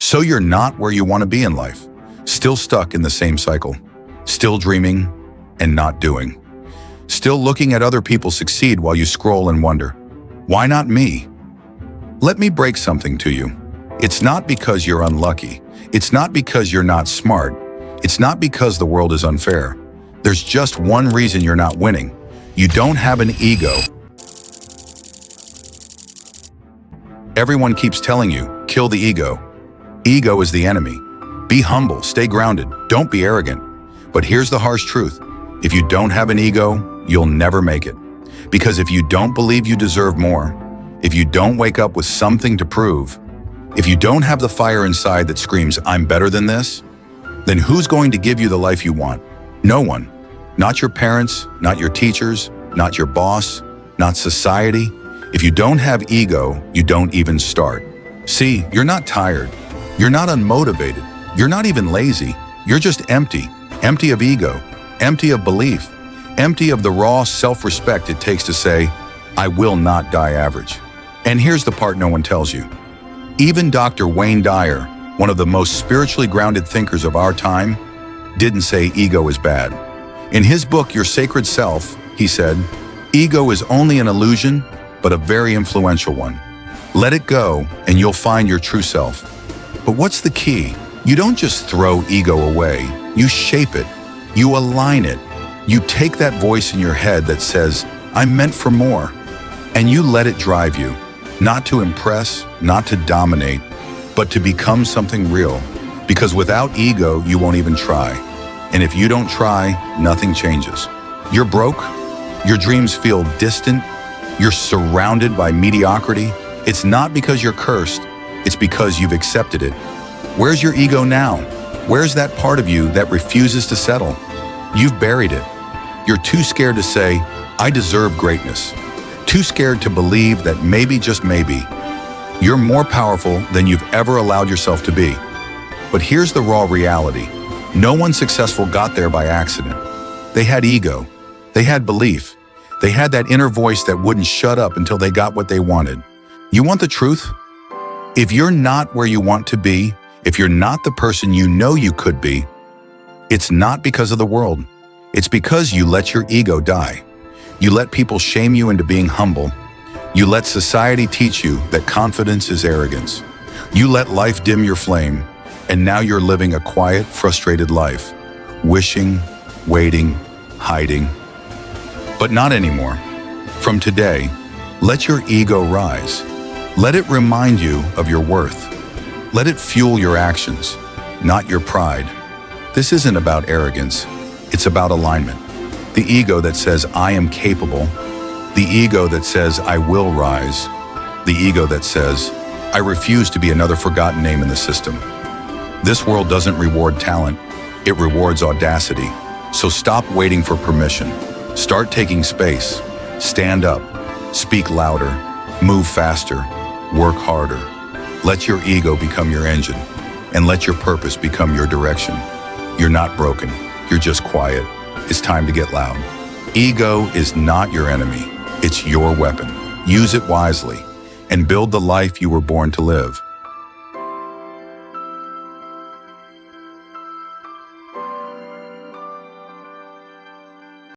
So you're not where you want to be in life, still stuck in the same cycle, still dreaming and not doing, still looking at other people succeed while you scroll and wonder, why not me? Let me break something to you. It's not because you're unlucky. It's not because you're not smart. It's not because the world is unfair. There's just one reason you're not winning. You don't have an ego. Everyone keeps telling you, kill the ego. Ego is the enemy. Be humble, stay grounded, don't be arrogant. But here's the harsh truth. If you don't have an ego, you'll never make it. Because if you don't believe you deserve more, if you don't wake up with something to prove, if you don't have the fire inside that screams, I'm better than this, then who's going to give you the life you want? No one. Not your parents, not your teachers, not your boss, not society. If you don't have ego, you don't even start. See, you're not tired. You're not unmotivated. You're not even lazy. You're just empty. Empty of ego. Empty of belief. Empty of the raw self-respect it takes to say, I will not die average. And here's the part no one tells you. Even Dr. Wayne Dyer, one of the most spiritually grounded thinkers of our time, didn't say ego is bad. In his book, Your Sacred Self, he said, ego is only an illusion, but a very influential one. Let it go and you'll find your true self. But what's the key? You don't just throw ego away. You shape it. You align it. You take that voice in your head that says, I'm meant for more. And you let it drive you, not to impress, not to dominate, but to become something real. Because without ego, you won't even try. And if you don't try, nothing changes. You're broke. Your dreams feel distant. You're surrounded by mediocrity. It's not because you're cursed. It's because you've accepted it. Where's your ego now? Where's that part of you that refuses to settle? You've buried it. You're too scared to say, I deserve greatness. Too scared to believe that maybe, just maybe, you're more powerful than you've ever allowed yourself to be. But here's the raw reality. No one successful got there by accident. They had ego. They had belief. They had that inner voice that wouldn't shut up until they got what they wanted. You want the truth? If you're not where you want to be, if you're not the person you know you could be, it's not because of the world. It's because you let your ego die. You let people shame you into being humble. You let society teach you that confidence is arrogance. You let life dim your flame, and now you're living a quiet, frustrated life, wishing, waiting, hiding. But not anymore. From today, let your ego rise. Let it remind you of your worth. Let it fuel your actions, not your pride. This isn't about arrogance. It's about alignment. The ego that says, I am capable. The ego that says, I will rise. The ego that says, I refuse to be another forgotten name in the system. This world doesn't reward talent. It rewards audacity. So stop waiting for permission. Start taking space. Stand up. Speak louder. Move faster. Work harder. Let your ego become your engine, and let your purpose become your direction. You're not broken. You're just quiet. It's time to get loud. Ego is not your enemy. It's your weapon. Use it wisely and build the life you were born to live.